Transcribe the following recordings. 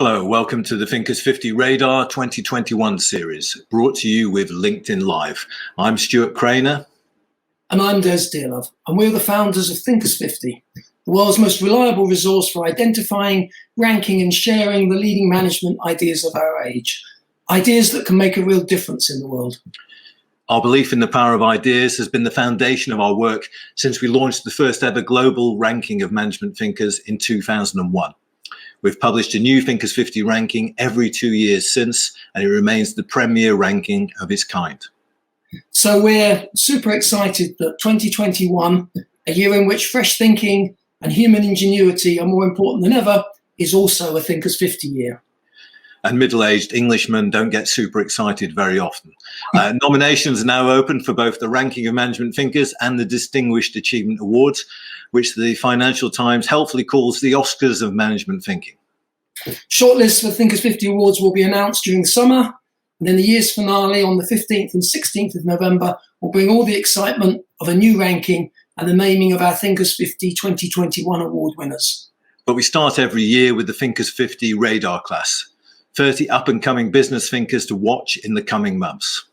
Hello, welcome to the Thinkers50 Radar 2021 series, brought to you with LinkedIn Live. I'm Stuart Craner. And I'm Des Dearlove, and we're the founders of Thinkers50, the world's most reliable resource for identifying, ranking and sharing the leading management ideas of our age. Ideas that can make a real difference in the world. Our belief in the power of ideas has been the foundation of our work since we launched the first ever global ranking of management thinkers in 2001. We've published a new Thinkers50 ranking every 2 years since, and it remains the premier ranking of its kind. So we're super excited that 2021, a year in which fresh thinking and human ingenuity are more important than ever, is also a Thinkers50 year. And middle-aged Englishmen don't get super excited very often. Nominations are now open for both the Ranking of Management Thinkers and the Distinguished Achievement Awards, which the Financial Times helpfully calls the Oscars of management thinking. Shortlists for Thinkers50 Awards will be announced during summer, and then the year's finale on the 15th and 16th of November will bring all the excitement of a new ranking and the naming of our Thinkers50 2021 award winners. But we start every year with the Thinkers50 Radar class. 30 up-and-coming business thinkers to watch in the coming months.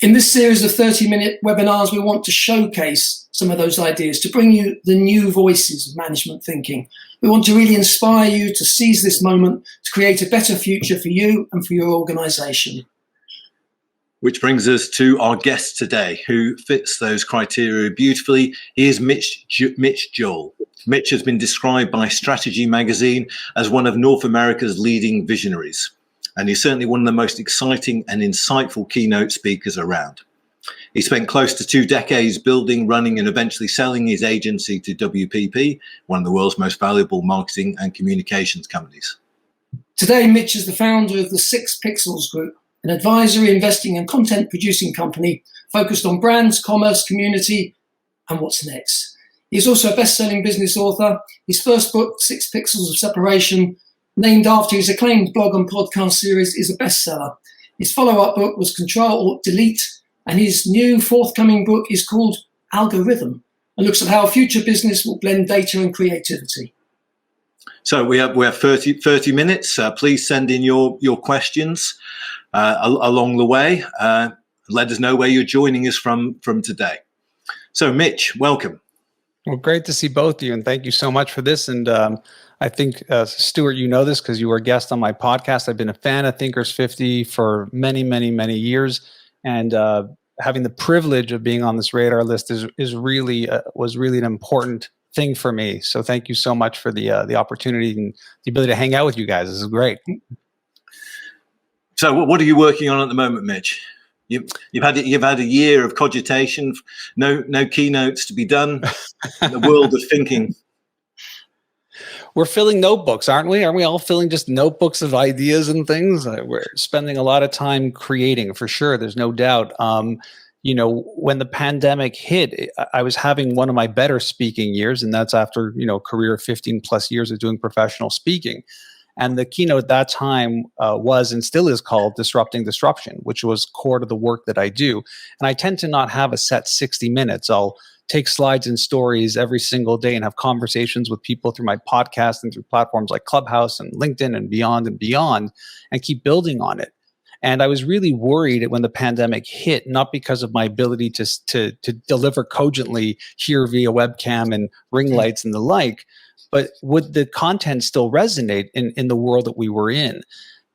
In this series of 30-minute webinars, we want to showcase some of those ideas, to bring you the new voices of management thinking. We want to really inspire you to seize this moment to create a better future for you and for your organization. Which brings us to our guest today, who fits those criteria beautifully. He is Mitch Joel. Mitch has been described by Strategy magazine as one of North America's leading visionaries, and he's certainly one of the most exciting and insightful keynote speakers around. He spent close to 2 decades building, running, and eventually selling his agency to WPP, one of the world's most valuable marketing and communications companies. Today, Mitch is the founder of the 6 Pixels Group, an advisory, investing, and content producing company focused on brands, commerce, community, and what's next. He's also a best-selling business author. His first book, 6 Pixels of Separation, named after his acclaimed blog and podcast series, is a bestseller. His follow-up book was Control-Alt-Delete, and his new forthcoming book is called Algorithm, and looks at how future business will blend data and creativity. So we have 30 minutes. Please send in your questions along the way. Let us know where you're joining us from today. So Mitch, welcome. Well, great to see both of you, and thank you so much for this. And I think, Stuart, you know this because you were a guest on my podcast. I've been a fan of Thinkers50 for many, many, many years, and having the privilege of being on this radar list was really an important thing for me. So thank you so much for the opportunity and the ability to hang out with you guys. This is great. So what are you working on at the moment, Mitch? You've had a year of cogitation, no keynotes to be done in the world of thinking. We're filling notebooks, aren't we? Aren't we all filling just notebooks of ideas and things? We're spending a lot of time creating, for sure. There's no doubt. When the pandemic hit, I was having one of my better speaking years, and that's after, a career of 15 plus years of doing professional speaking. And the keynote at that time was and still is called Disrupting Disruption, which was core to the work that I do. And I tend to not have a set 60 minutes. I'll take slides and stories every single day and have conversations with people through my podcast and through platforms like Clubhouse and LinkedIn and beyond, and keep building on it. And I was really worried when the pandemic hit, not because of my ability to deliver cogently here via webcam and ring lights and the like, but would the content still resonate in the world that we were in?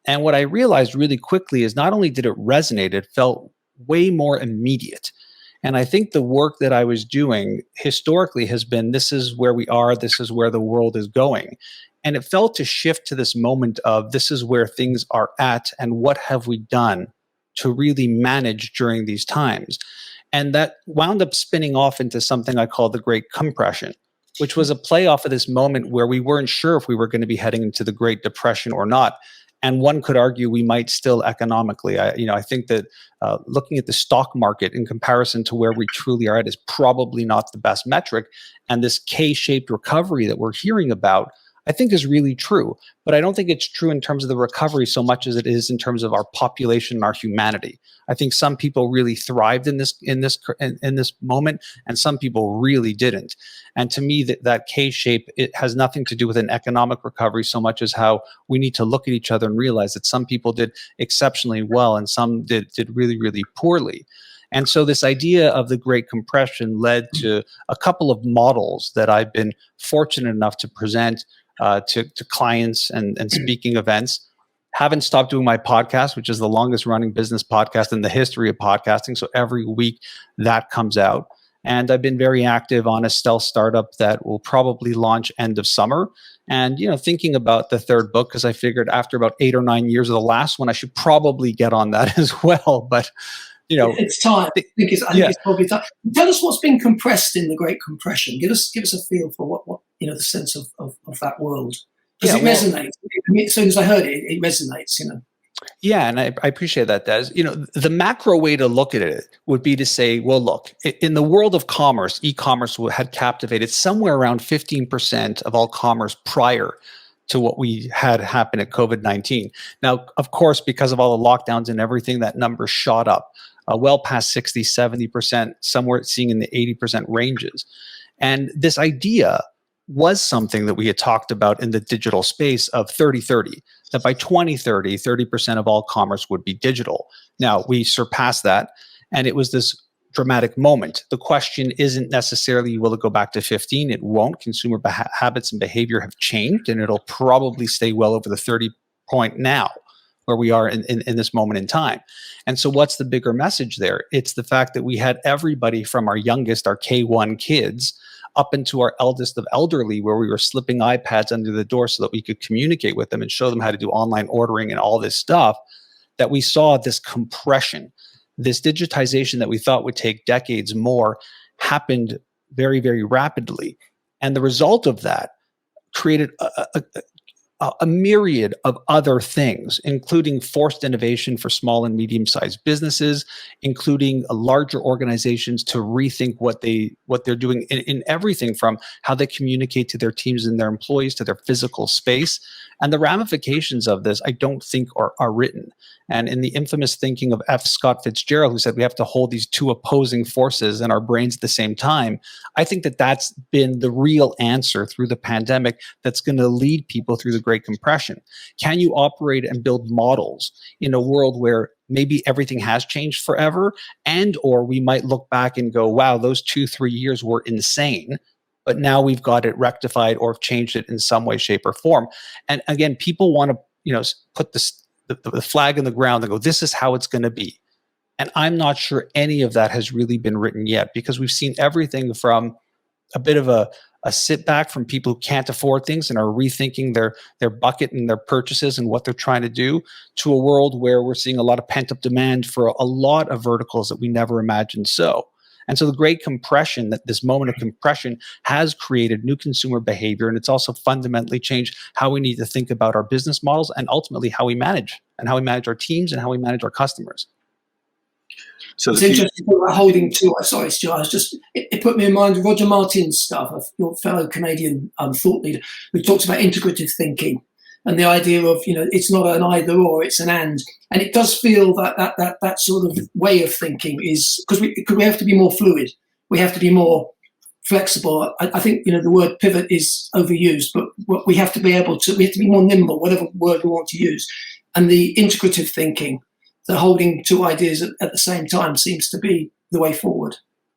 And what I realized really quickly is not only did it resonate, it felt way more immediate. And I think the work that I was doing historically has been, this is where we are, this is where the world is going. And it felt to shift to this moment of this is where things are at and what have we done to really manage during these times. And that wound up spinning off into something I call the Great Compression, which was a play off of this moment where we weren't sure if we were going to be heading into the Great Depression or not. And one could argue we might still economically. I think that looking at the stock market in comparison to where we truly are at is probably not the best metric. And this K-shaped recovery that we're hearing about, I think is really true. But I don't think it's true in terms of the recovery so much as it is in terms of our population and our humanity. I think some people really thrived in this moment, and some people really didn't. And to me, that K-shape, it has nothing to do with an economic recovery so much as how we need to look at each other and realize that some people did exceptionally well and some did really, really poorly. And so this idea of the Great Compression led to a couple of models that I've been fortunate enough to present to clients and speaking events. Haven't stopped doing my podcast, which is the longest running business podcast in the history of podcasting. So every week that comes out. And I've been very active on a stealth startup that will probably launch end of summer. And, thinking about the third book, because I figured after about 8 or 9 years of the last one, I should probably get on that as well. But it's time. I think it's probably time. Tell us what's been compressed in the Great Compression. Give us a feel for what the sense of that world, because it resonates. As soon as I heard it, it resonates. Yeah, and I appreciate that, Des. The macro way to look at it would be to say, well, look, in the world of commerce, e-commerce had captivated somewhere around 15% of all commerce prior to what we had happen at COVID-19. Now, of course, because of all the lockdowns and everything, that number shot up well past 60, 70%, somewhere seeing in the 80% ranges. And this idea was something that we had talked about in the digital space of 30-30, that by 2030, 30% of all commerce would be digital. Now, we surpassed that, and it was this dramatic moment. The question isn't necessarily, will it go back to 15? It won't. Consumer habits and behavior have changed, and it'll probably stay well over the 30 point now, where we are in this moment in time. And so what's the bigger message there? It's the fact that we had everybody from our youngest, our K1 kids, up into our eldest of elderly, where we were slipping iPads under the door so that we could communicate with them and show them how to do online ordering and all this stuff, that we saw this compression, this digitization that we thought would take decades more happened very, very rapidly. And the result of that created a myriad of other things, including forced innovation for small and medium-sized businesses, including larger organizations to rethink what they're doing in everything from how they communicate to their teams and their employees to their physical space. And the ramifications of this, I don't think are written. And in the infamous thinking of F. Scott Fitzgerald, who said we have to hold these two opposing forces in our brains at the same time, I think that that's been the real answer through the pandemic that's going to lead people through the Great Compression. Can you operate and build models in a world where maybe everything has changed forever, and or we might look back and go, wow, those 2-3 years were insane, but now we've got it rectified or changed it in some way, shape, or form. And again, people want to put the flag in the ground and go, this is how it's going to be. And I'm not sure any of that has really been written yet, because we've seen everything from a bit of a sit back from people who can't afford things and are rethinking their bucket and their purchases and what they're trying to do, to a world where we're seeing a lot of pent up demand for a lot of verticals that we never imagined so. And so the Great Compression, that this moment of compression, has created new consumer behavior, and it's also fundamentally changed how we need to think about our business models and ultimately how we manage our teams and how we manage our customers. So it's interesting about holding to. Sorry, Stuart. It put me in mind of Roger Martin's stuff, your fellow Canadian thought leader, who talks about integrative thinking and the idea of it's not an either or, it's an and. And it does feel that sort of way of thinking is because we have to be more fluid, we have to be more flexible. I think the word pivot is overused, but we have to be more nimble, whatever word we want to use. And the integrative thinking, the holding two ideas at the same time, seems to be the way forward.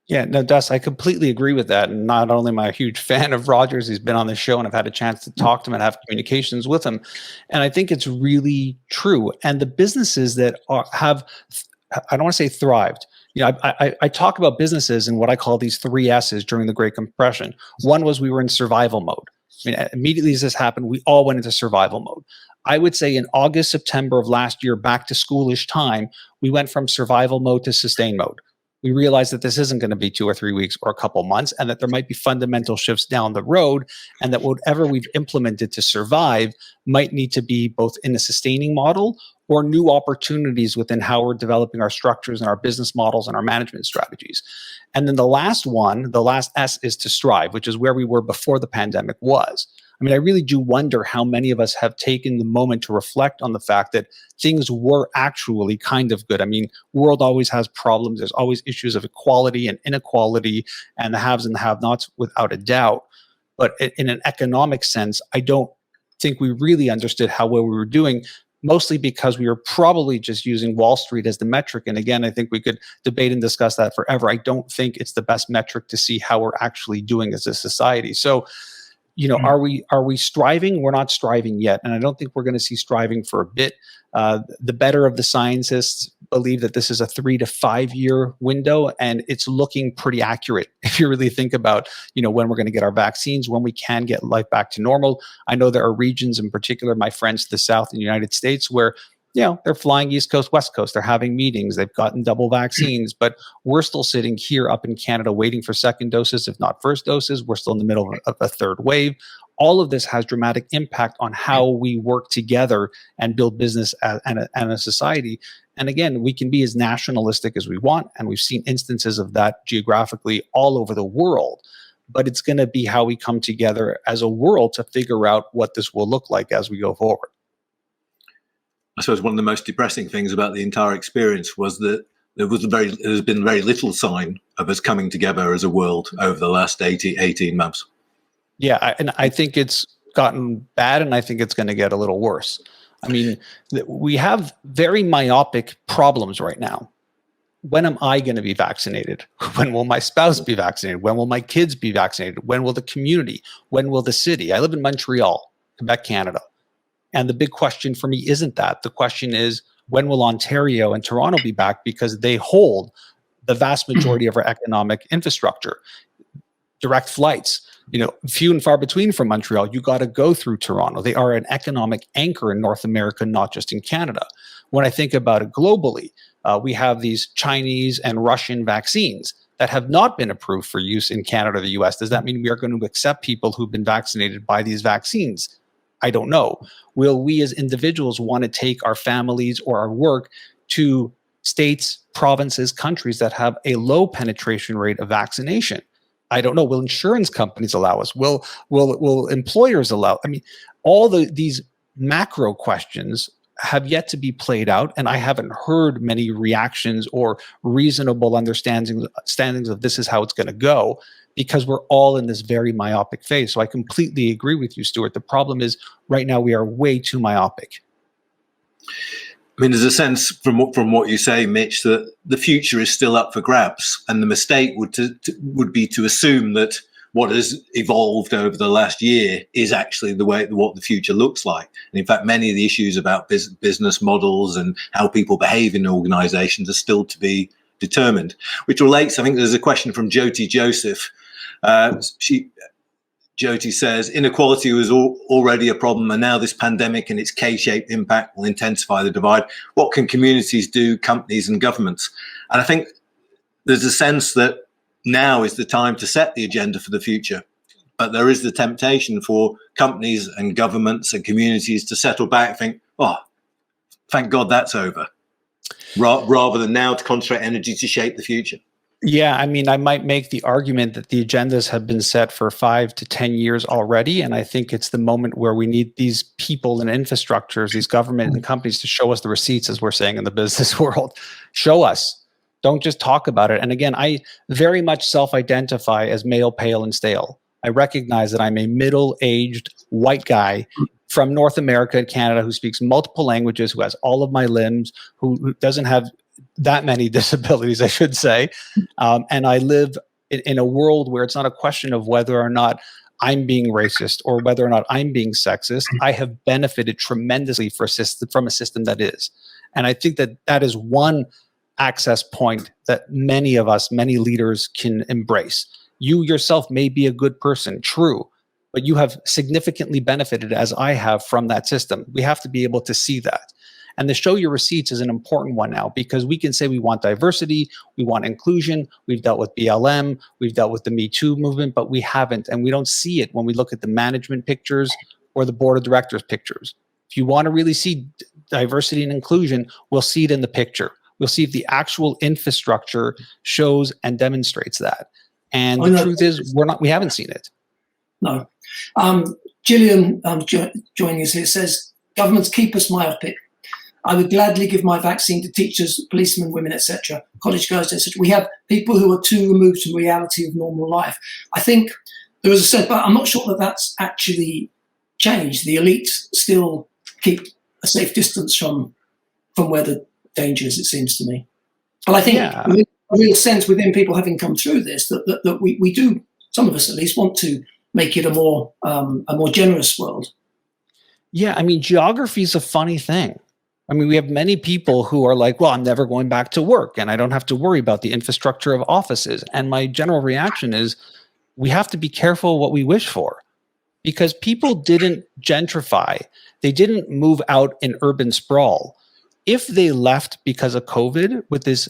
Yeah, no, Dust, I completely agree with that. And not only am I a huge fan of Rogers, he's been on the show and I've had a chance to talk to him and have communications with him. And I think it's really true. And the businesses that have, I don't want to say thrived. I talk about businesses in what I call these 3 S's during the Great Compression. One was we were in survival mode. Immediately as this happened, we all went into survival mode. I would say in August, September of last year, back to schoolish time, we went from survival mode to sustain mode. We realized that this isn't going to be 2 or 3 weeks or a couple months, and that there might be fundamental shifts down the road, and that whatever we've implemented to survive might need to be both in a sustaining model or new opportunities within how we're developing our structures and our business models and our management strategies. And then the last S, is to strive, which is where we were before the pandemic was. I mean, I really do wonder how many of us have taken the moment to reflect on the fact that things were actually kind of good. I mean, world always has problems. There's always issues of equality and inequality and the haves and the have-nots, without a doubt. But in an economic sense, I don't think we really understood how well we were doing, mostly because we were probably just using Wall Street as the metric. And again, I think we could debate and discuss that forever. I don't think it's the best metric to see how we're actually doing as a society. So, are we striving? We're not striving yet. And I don't think we're going to see striving for a bit. The better of the scientists believe that this is a 3 to 5 year window, and it's looking pretty accurate if you really think about, when we're going to get our vaccines, when we can get life back to normal. I know there are regions, in particular, my friends to the south in the United States, where they're flying East Coast, West Coast. They're having meetings. They've gotten double vaccines, but we're still sitting here up in Canada waiting for second doses, if not first doses. We're still in the middle of a third wave. All of this has dramatic impact on how we work together and build business and a society. And again, we can be as nationalistic as we want, and we've seen instances of that geographically all over the world. But it's going to be how we come together as a world to figure out what this will look like as we go forward. I suppose one of the most depressing things about the entire experience was that there's been very little sign of us coming together as a world over the last 18 months. Yeah, and I think it's gotten bad, and I think it's going to get a little worse. I mean, we have very myopic problems right now. When am I going to be vaccinated? When will my spouse be vaccinated? When will my kids be vaccinated? When will the community? When will the city? I live in Montreal, Quebec, Canada. And the big question for me isn't that. The question is, when will Ontario and Toronto be back? Because they hold the vast majority of our economic infrastructure. Direct flights, few and far between from Montreal. You got to go through Toronto. They are an economic anchor in North America, not just in Canada. When I think about it globally, we have these Chinese and Russian vaccines that have not been approved for use in Canada or the US. Does that mean we are going to accept people who've been vaccinated by these vaccines? I don't know. Will we as individuals want to take our families or our work to states, provinces, countries that have a low penetration rate of vaccination? I don't know. Will insurance companies allow us? Will employers allow? I mean, all these macro questions have yet to be played out, and I haven't heard many reactions or reasonable understandings of this is how it's going to go, because we're all in this very myopic phase. So I completely agree with you, Stuart. The problem is right now we are way too myopic. I mean, there's a sense from what you say, Mitch, that the future is still up for grabs, and the mistake would be to assume that what has evolved over the last year is actually what the future looks like. And in fact, many of the issues about business models and how people behave in organizations are still to be determined, which relates, I think there's a question from Jyoti Joseph. Jyoti says, inequality was already a problem, and now this pandemic and its K-shaped impact will intensify the divide. What can communities do, companies and governments? And I think there's a sense that now is the time to set the agenda for the future. But there is the temptation for companies and governments and communities to settle back and think, oh, thank God that's over, rather than now to concentrate energy to shape the future. Yeah, I mean, I might make the argument that the agendas have been set for 5 to 10 years already. And I think it's the moment where we need these people and infrastructures, these government and companies to show us the receipts, as we're saying in the business world. Show us. Don't just talk about it. And again, I very much self-identify as male, pale, and stale. I recognize that I'm a middle-aged white guy from North America and Canada who speaks multiple languages, who has all of my limbs, who doesn't have that many disabilities, I should say. And I live in a world where it's not a question of whether or not I'm being racist or whether or not I'm being sexist. I have benefited tremendously from a system that is. And I think that is one access point that many of us, many leaders can embrace. You yourself may be a good person, true, but you have significantly benefited, as I have, from that system. We have to be able to see that. And the show your receipts is an important one now, because we can say we want diversity, we want inclusion, we've dealt with BLM, we've dealt with the Me Too movement, but we haven't. And we don't see it when we look at the management pictures or the board of directors pictures. If you want to really see diversity and inclusion, we'll see it in the picture. We'll see if the actual infrastructure shows and demonstrates that. And the truth is, we haven't seen it. No. Gillian joining us here says, governments keep us myopic. I would gladly give my vaccine to teachers, policemen, women, etc., college girls, etc. We have people who are too removed from reality of normal life. I think there was a sense, but I'm not sure that that's actually changed. The elite still keep a safe distance from where the danger is, it seems to me. But I think a real sense within people having come through this that we do, some of us at least, want to make it a more generous world. Yeah, I mean, geography is a funny thing. I mean, we have many people who are like, well, I'm never going back to work and I don't have to worry about the infrastructure of offices. And my general reaction is we have to be careful what we wish for, because people didn't gentrify. They didn't move out in urban sprawl. If they left because of COVID with this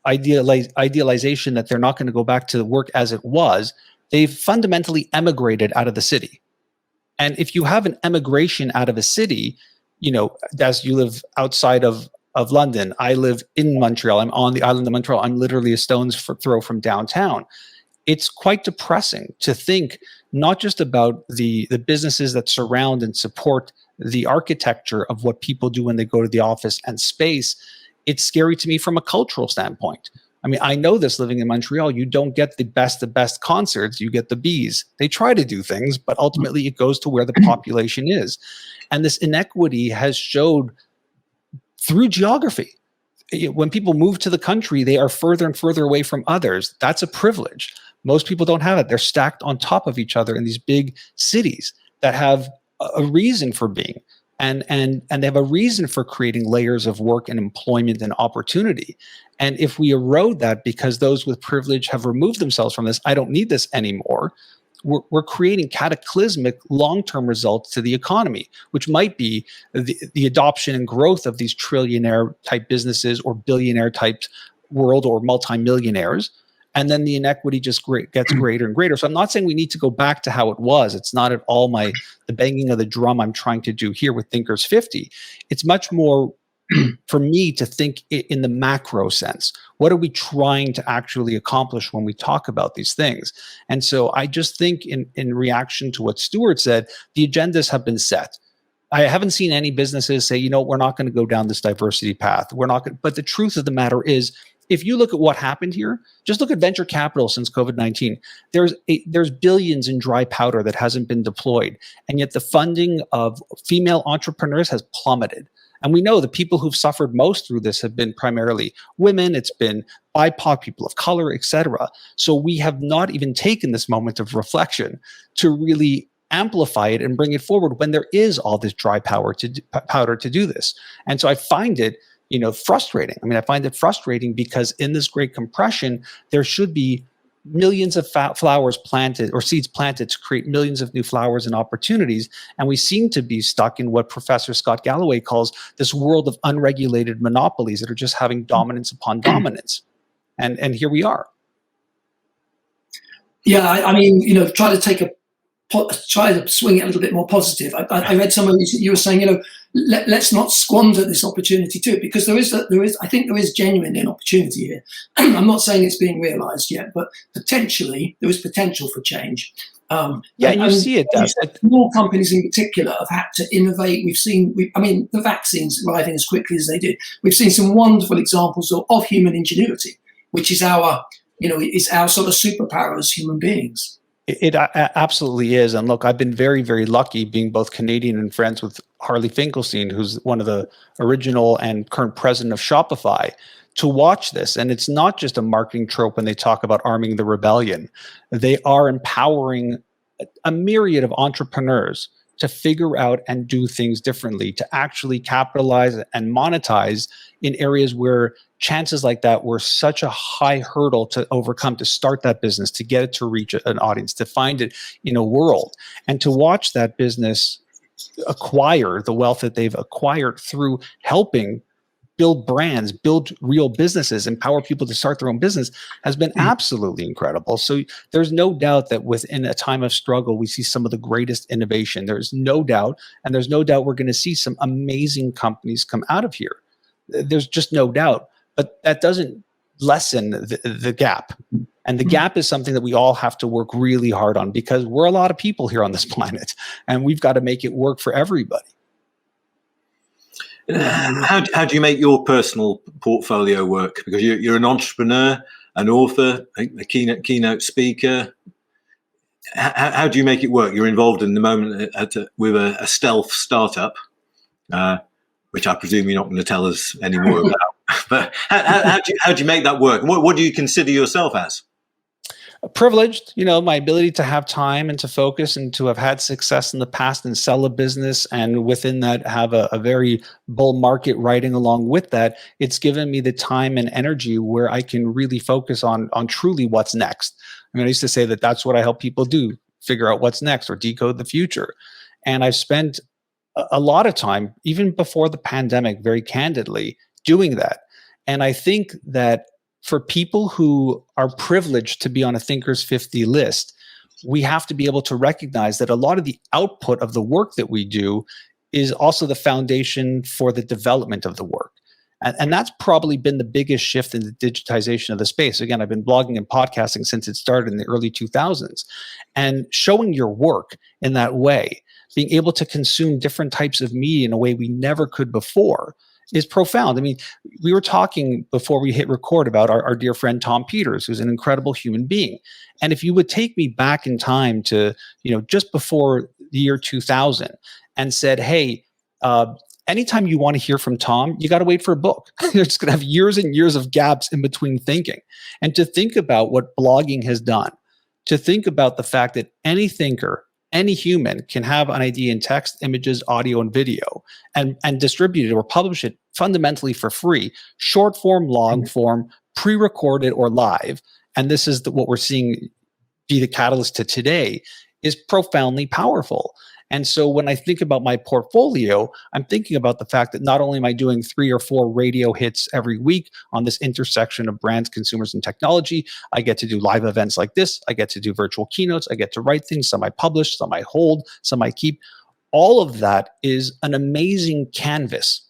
idealization that they're not going to go back to work as it was, they've fundamentally emigrated out of the city. And if you have an emigration out of a city, you know, as you live outside of London, I live in Montreal, I'm on the island of Montreal, I'm literally a stone's throw from downtown. It's quite depressing to think not just about the businesses that surround and support the architecture of what people do when they go to the office and space. It's scary to me from a cultural standpoint. I mean, I know this living in Montreal, you don't get the best concerts, you get the bees. They try to do things, but ultimately it goes to where the population is. And this inequity has showed through geography. When people move to the country, they are further and further away from others. That's a privilege. Most people don't have it. They're stacked on top of each other in these big cities that have a reason for being. And they have a reason for creating layers of work and employment and opportunity. And if we erode that because those with privilege have removed themselves from this, I don't need this anymore, we're creating cataclysmic long-term results to the economy, which might be the adoption and growth of these trillionaire type businesses or billionaire type world or multimillionaires. And then the inequity just gets greater and greater. So I'm not saying we need to go back to how it was. It's not at all the banging of the drum I'm trying to do here with Thinkers50. It's much more for me to think in the macro sense. What are we trying to actually accomplish when we talk about these things? And so I just think in reaction to what Stuart said, the agendas have been set. I haven't seen any businesses say, you know, we're not going to go down this diversity path. We're not going. But the truth of the matter is, if you look at what happened here, just look at venture capital since COVID-19. There's billions in dry powder that hasn't been deployed, and yet the funding of female entrepreneurs has plummeted. And we know the people who've suffered most through this have been primarily women, it's been BIPOC, people of color, etc. So we have not even taken this moment of reflection to really amplify it and bring it forward when there is all this dry powder to do this. And so I find it, you know, frustrating. I mean, I find it frustrating because in this great compression, there should be millions of flowers planted or seeds planted to create millions of new flowers and opportunities. And we seem to be stuck in what Professor Scott Galloway calls this world of unregulated monopolies that are just having dominance upon dominance. And here we are. Yeah, I mean, you know, try to swing it a little bit more positive. I read somewhere you were saying, you know, let's not squander this opportunity too, because I think there is genuinely an opportunity here. I'm not saying it's being realised yet, but potentially there is potential for change. You see it. Small companies in particular have had to innovate. I mean, the vaccines arriving as quickly as they did. We've seen some wonderful examples of human ingenuity, which is our sort of superpower as human beings. It absolutely is. And look, I've been very, very lucky being both Canadian and friends with Harley Finkelstein, who's one of the original and current president of Shopify, to watch this. And it's not just a marketing trope when they talk about arming the rebellion. They are empowering a myriad of entrepreneurs to figure out and do things differently, to actually capitalize and monetize in areas where chances like that were such a high hurdle to overcome, to start that business, to get it to reach an audience, to find it in a world, and to watch that business acquire the wealth that they've acquired through helping build brands, build real businesses, empower people to start their own business has been absolutely incredible. So there's no doubt that within a time of struggle, we see some of the greatest innovation. There's no doubt, and there's no doubt we're going to see some amazing companies come out of here. There's just no doubt. But that doesn't lessen the gap. And the gap is something that we all have to work really hard on, because we're a lot of people here on this planet, and we've got to make it work for everybody. How do you make your personal portfolio work? Because you're an entrepreneur, an author, a keynote speaker. How do you make it work? You're involved in the moment with a stealth startup, which I presume you're not going to tell us any more about. But how do you make that work? What do you consider yourself as? Privileged, my ability to have time and to focus and to have had success in the past and sell a business, and within that have a very bull market riding along with that. It's given me the time and energy where I can really focus on truly what's next. I mean, I used to say that that's what I help people do, figure out what's next or decode the future. And I've spent a lot of time, even before the pandemic, very candidly, doing that. And I think that for people who are privileged to be on a Thinkers50 list, we have to be able to recognize that a lot of the output of the work that we do is also the foundation for the development of the work. And that's probably been the biggest shift in the digitization of the space. Again, I've been blogging and podcasting since it started in the early 2000s. And showing your work in that way, being able to consume different types of media in a way we never could before, is profound. I mean, we were talking before we hit record about our dear friend Tom Peters, who's an incredible human being. And if you would take me back in time to, just before the year 2000 and said, hey, anytime you want to hear from Tom, you got to wait for a book. You're just going to have years and years of gaps in between thinking. And to think about what blogging has done, to think about the fact that any thinker, any human can have an idea in text, images, audio, and video, and distribute it or publish it fundamentally for free, short form, long form, pre-recorded or live. And this is what we're seeing be the catalyst to today, is profoundly powerful. And so when I think about my portfolio, I'm thinking about the fact that not only am I doing 3 or 4 radio hits every week on this intersection of brands, consumers, and technology, I get to do live events like this. I get to do virtual keynotes. I get to write things. Some I publish, some I hold, some I keep. All of that is an amazing canvas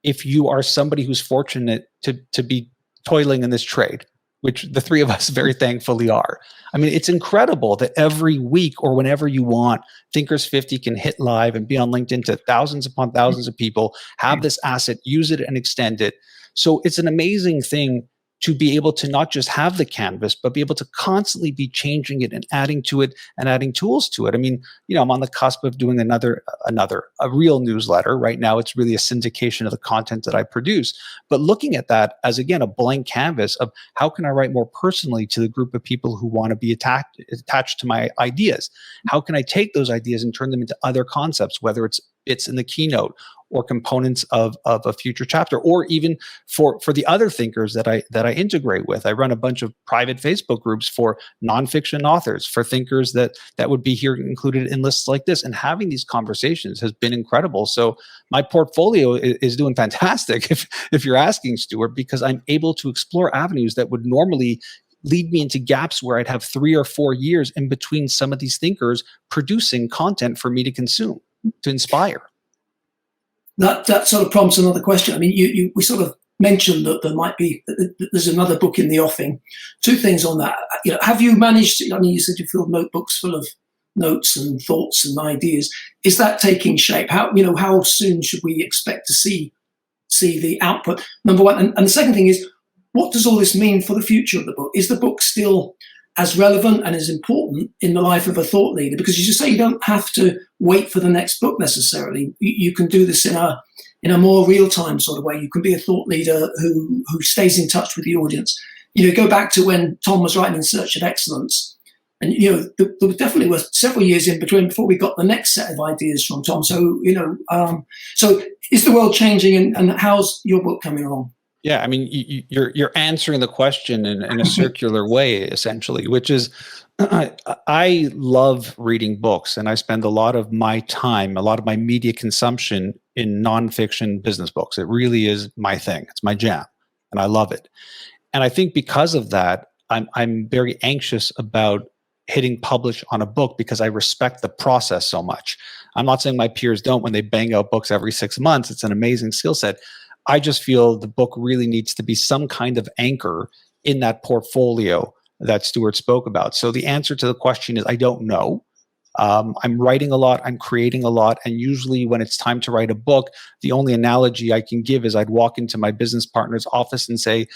if you are somebody who's fortunate to be toiling in this trade, which the 3 of us very thankfully are. I mean, it's incredible that every week or whenever you want, Thinkers50 can hit live and be on LinkedIn to thousands upon thousands of people, have this asset, use it and extend it. So it's an amazing thing to be able to not just have the canvas, but be able to constantly be changing it and adding to it and adding tools to it. I mean, I'm on the cusp of doing a real newsletter. Right now, it's really a syndication of the content that I produce. But looking at that as, again, a blank canvas of how can I write more personally to the group of people who want to be attached to my ideas? How can I take those ideas and turn them into other concepts, whether it's in the keynote or components of a future chapter, or even for the other thinkers that I integrate with. I run a bunch of private Facebook groups for nonfiction authors, for thinkers that would be here included in lists like this. And having these conversations has been incredible. So my portfolio is doing fantastic, if you're asking, Stuart, because I'm able to explore avenues that would normally lead me into gaps where I'd have 3 or 4 years in between some of these thinkers producing content for me to consume, to inspire. That sort of prompts another question. I mean, we sort of mentioned that there's another book in the offing. 2 things on that. Have you managed? You said you filled notebooks full of notes and thoughts and ideas. Is that taking shape? How soon should we expect to see the output? Number one, and the second thing is, what does all this mean for the future of the book? Is the book still as relevant and as important in the life of a thought leader? Because you just say you don't have to wait for the next book necessarily. You can do this in a more real-time sort of way. You can be a thought leader who stays in touch with the audience. Go back to when Tom was writing In Search of Excellence. And, there definitely were several years in between before we got the next set of ideas from Tom. So, so is the world changing, and how's your book coming along? Yeah, I mean, you're answering the question in a circular way, essentially, which is, I love reading books, and I spend a lot of my time, a lot of my media consumption in nonfiction business books. It really is my thing. It's my jam, and I love it. And I think because of that, I'm very anxious about hitting publish on a book because I respect the process so much. I'm not saying my peers don't when they bang out books every 6 months. It's an amazing skill set. I just feel the book really needs to be some kind of anchor in that portfolio that Stuart spoke about. So the answer to the question is I don't know. I'm writing a lot, I'm creating a lot, and usually when it's time to write a book, the only analogy I can give is I'd walk into my business partner's office and say,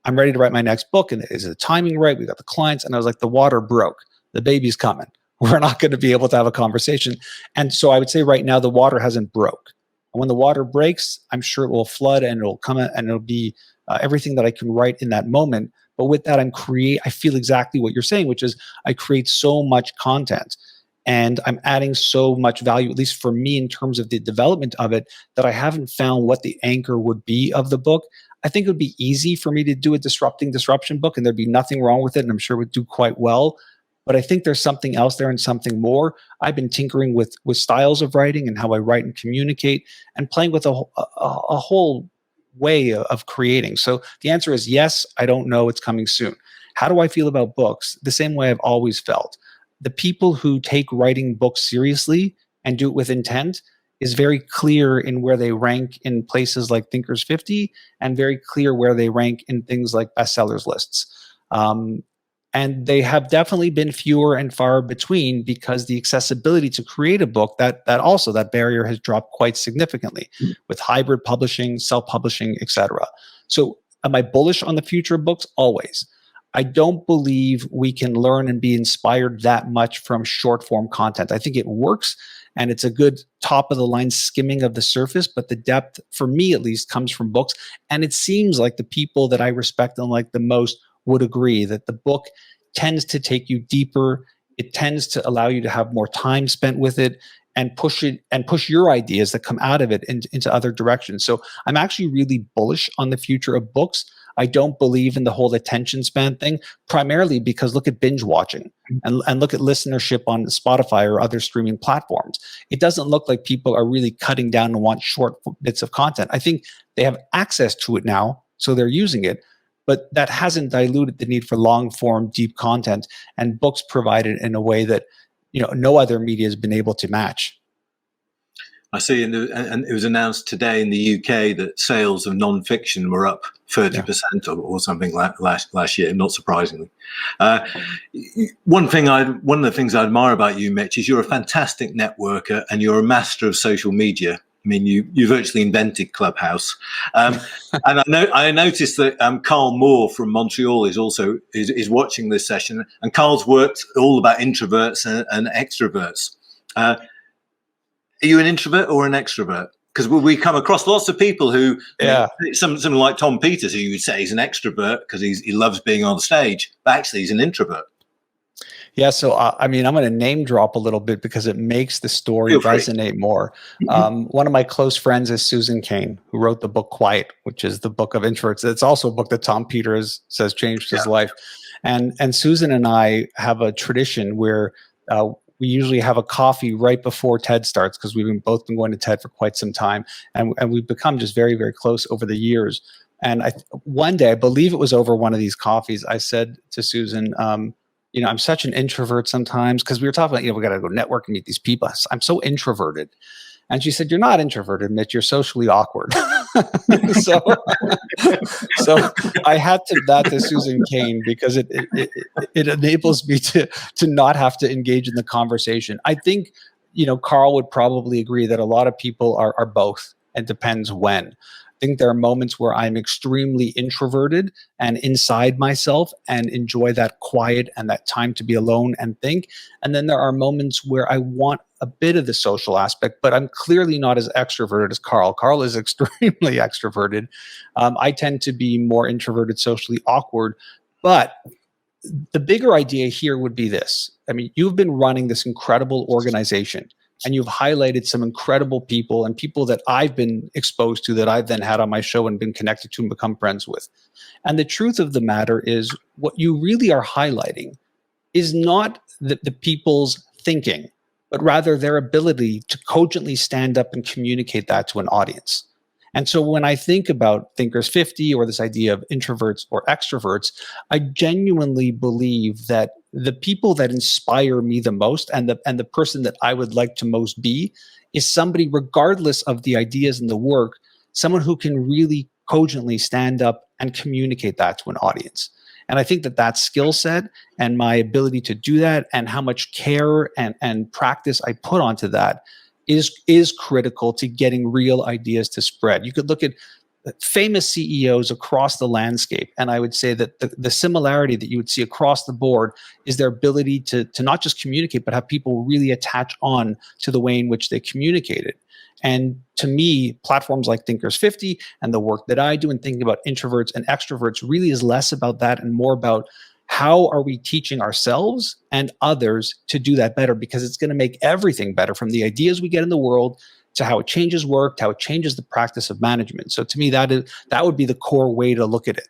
I'm ready to write my next book, and is the timing right? We got the clients, and I was like, the water broke, the baby's coming. We're not going to be able to have a conversation. And so I would say right now the water hasn't broke. And when the water breaks, I'm sure it will flood and it'll come and it'll be everything that I can write in that moment. But with that, I feel exactly what you're saying, which is I create so much content. And I'm adding so much value, at least for me, in terms of the development of it, that I haven't found what the anchor would be of the book. I think it would be easy for me to do a disruption book, and there'd be nothing wrong with it, and I'm sure it would do quite well. But I think there's something else there and something more. I've been tinkering with styles of writing and how I write and communicate, and playing with a whole way of creating. So the answer is yes, I don't know. It's coming soon. How do I feel about books? The same way I've always felt. The people who take writing books seriously and do it with intent is very clear in where they rank in places like Thinkers50, and very clear where they rank in things like bestsellers lists. And they have definitely been fewer and far between, because the accessibility to create a book, that barrier has dropped quite significantly with hybrid publishing, self-publishing, etc. So am I bullish on the future of books? Always. I don't believe we can learn and be inspired that much from short form content. I think it works, and it's a good top of the line skimming of the surface, but the depth, for me at least, comes from books. And it seems like the people that I respect and like the most would agree that the book tends to take you deeper. It tends to allow you to have more time spent with it, and push your ideas that come out of it into other directions. So I'm actually really bullish on the future of books. I don't believe in the whole attention span thing, primarily because look at binge watching and look at listenership on Spotify or other streaming platforms. It doesn't look like people are really cutting down and want short bits of content. I think they have access to it now, so they're using it, but that hasn't diluted the need for long form, deep content, and books provided in a way that no other media has been able to match. I see, and it was announced today in the UK that sales of non-fiction were up 30% or something like last year. Not surprisingly, one of the things I admire about you, Mitch, is you're a fantastic networker and you're a master of social media. I mean, you virtually invented Clubhouse, and I noticed that Carl Moore from Montreal is also watching this session, and Carl's worked all about introverts and extroverts. Are you an introvert or an extrovert? Because we come across lots of people who, something like Tom Peters, who you would say is an extrovert because he loves being on stage, but actually he's an introvert. Yeah, so I'm going to name drop a little bit because it makes the story resonate more. One of my close friends is Susan Cain, who wrote the book Quiet, which is the book of introverts. It's also a book that Tom Peters says changed his life. And Susan and I have a tradition where we usually have a coffee right before TED starts, because we've both been going to TED for quite some time, and we've become just very, very close over the years. And one day, I believe it was over one of these coffees, I said to Susan, I'm such an introvert sometimes, because we were talking about, we got to go network and meet these people. I'm so introverted. And she said, "You're not introverted, Mitch. You're socially awkward." so I had to Susan Cain, because it enables me to not have to engage in the conversation. I think, Carl would probably agree that a lot of people are both. It depends when. I think there are moments where I'm extremely introverted and inside myself and enjoy that quiet and that time to be alone and think. And then there are moments where I want a bit of the social aspect, but I'm clearly not as extroverted as Carl. Carl is extremely extroverted. I tend to be more introverted, socially awkward. But the bigger idea here would be this. I mean, you've been running this incredible organization, and you've highlighted some incredible people and people that I've been exposed to, that I've then had on my show and been connected to and become friends with. And the truth of the matter is, what you really are highlighting is not the people's thinking, but rather their ability to cogently stand up and communicate that to an audience. And so when I think about Thinkers50 or this idea of introverts or extroverts, I genuinely believe that the people that inspire me the most, and the person that I would like to most be, is somebody, regardless of the ideas and the work, someone who can really cogently stand up and communicate that to an audience. And I think that skill set and my ability to do that and how much care and practice I put onto that is critical to getting real ideas to spread. You could look at famous CEOs across the landscape, and I would say that the similarity that you would see across the board is their ability to not just communicate, but have people really attach on to the way in which they communicated. And to me, platforms like Thinkers50 and the work that I do in thinking about introverts and extroverts really is less about that and more about how are we teaching ourselves and others to do that better, because it's going to make everything better, from the ideas we get in the world to how it changes work, to how it changes the practice of management. So to me, that would be the core way to look at it.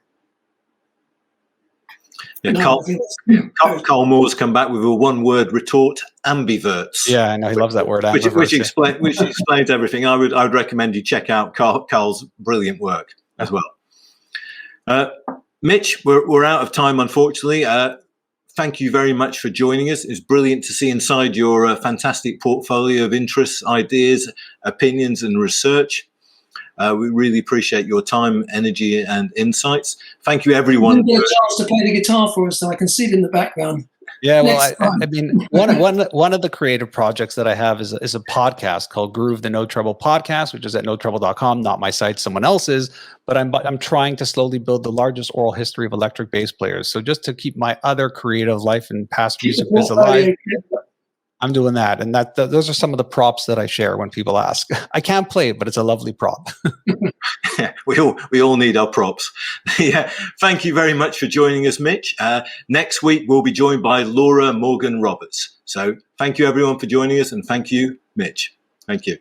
Yeah, Carl Moore's come back with a one-word retort: ambiverts. Yeah, I know, he loves that word, which explains everything. I would recommend you check out Carl's brilliant work as well. Mitch, we're out of time, unfortunately. Thank you very much for joining us. It's brilliant to see inside your fantastic portfolio of interests, ideas, opinions, and research. We really appreciate your time, energy, and insights. Thank you, everyone. You get a chance to play the guitar for us, so I can see it in the background. Yeah, well, I mean, one of the creative projects that I have is a podcast called Groove, the No Trouble Podcast, which is at notrouble.com, not my site, someone else's. But I'm trying to slowly build the largest oral history of electric bass players. So just to keep my other creative life and past music biz alive, I'm doing that. And those are some of the props that I share when people ask. I can't play it, but it's a lovely prop. Yeah, we all need our props. Yeah, thank you very much for joining us, Mitch. Next week, we'll be joined by Laura Morgan Roberts. So thank you, everyone, for joining us. And thank you, Mitch. Thank you.